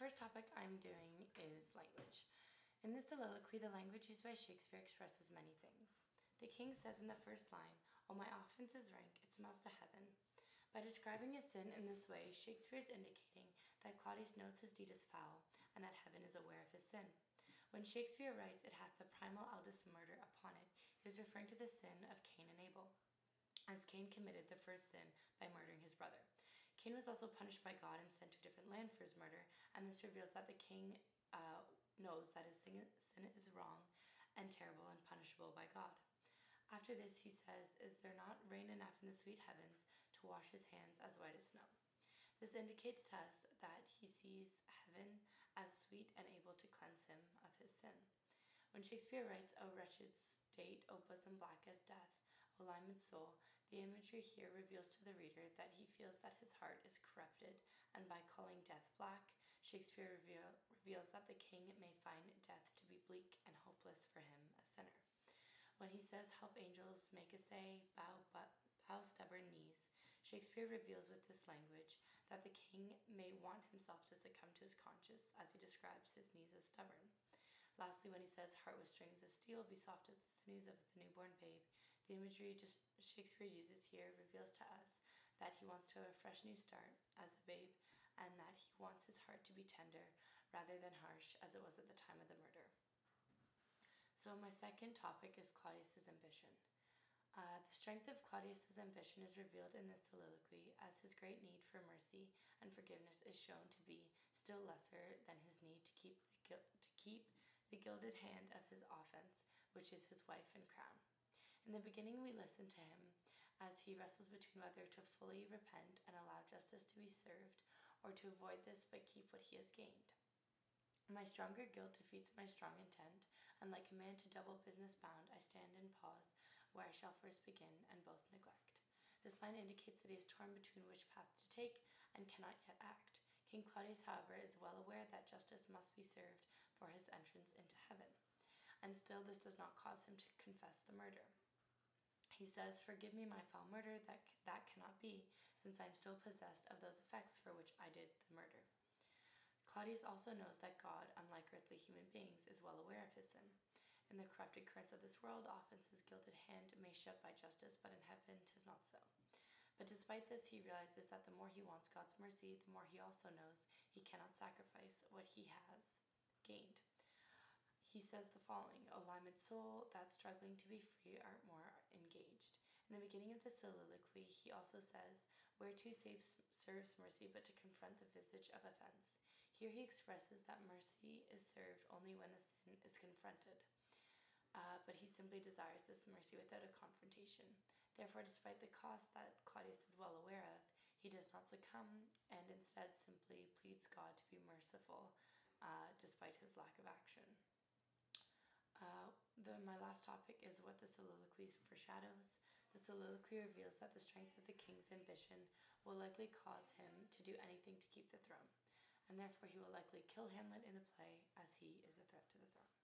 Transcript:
first topic I'm doing is language. In this soliloquy, the language used by Shakespeare expresses many things. The king says in the first line, "Oh, my offenses rank, it smells to heaven." By describing his sin in this way, Shakespeare is indicating that Claudius knows his deed is foul, and that heaven is aware of his sin. When Shakespeare writes, "It hath the primal eldest murder upon it," he is referring to the sin of Cain and Abel, as Cain committed the first sin by murdering his brother. Cain was also punished by God and sent to a different land for his murder, and this reveals that the king knows that his sin is wrong and terrible and punishable by God. After this, he says, "Is there not rain enough in the sweet heavens to wash his hands as white as snow?" This indicates to us that he sees heaven as sweet and able to cleanse him of his sin. When Shakespeare writes, "O wretched state, O bosom black as death, O limed soul," the imagery here reveals to the reader that he feels that his heart is corrupted, and by calling death black, Shakespeare reveals that the king may find death to be bleak and hopeless for him, a sinner. When he says, "Help angels make essay, bow stubborn knees," Shakespeare reveals with this language that the king may want himself to succumb to his conscience, as he describes his knees as stubborn. Lastly, when he says, "Heart with strings of steel, be soft as the sinews of the newborn babe," the imagery Shakespeare uses here reveals to us that he wants to have a fresh new start as a babe, and that he wants his heart to be tender rather than harsh as it was at the time of the murder. So my second topic is Claudius's ambition. The strength of Claudius's ambition is revealed in this soliloquy, as his great need for mercy and forgiveness is shown to be still lesser than his need to keep the gilded hand of his offense, which is his wife and crown. In the beginning, we listen to him as he wrestles between whether to fully repent and allow justice to be served, or to avoid this but keep what he has gained. "My stronger guilt defeats my strong intent, and like a man to double business bound, I stand and pause where I shall first begin, and both neglect." This line indicates that he is torn between which path to take and cannot yet act. King Claudius, however, is well aware that justice must be served for his entrance into heaven, and still this does not cause him to confess the murder. He says, "Forgive me my foul murder, that cannot be, since I am still possessed of those effects for which I did the murder." Claudius also knows that God, unlike earthly human beings, is well aware of his sin. In the corrupted currents of this world, often his gilded hand may shut by justice, but in heaven 'tis not so. But despite this, he realizes that the more he wants God's mercy, the more he also knows he cannot sacrifice what he has gained. He says the following, "O limed soul, that struggling to be free art more engaged." In the beginning of the soliloquy, he also says, "Whereto serves mercy but to confront the visage of offense." Here he expresses that mercy is served only when the sin is confronted, but he simply desires this mercy without a confrontation. Therefore, despite the cost that Claudius is well aware of, he does not succumb, and instead simply pleads God to be merciful, despite his lack of action. My last topic is what the soliloquy foreshadows. The soliloquy reveals that the strength of the king's ambition will likely cause him to do anything to keep the throne, and therefore he will likely kill Hamlet in the play, as he is a threat to the throne.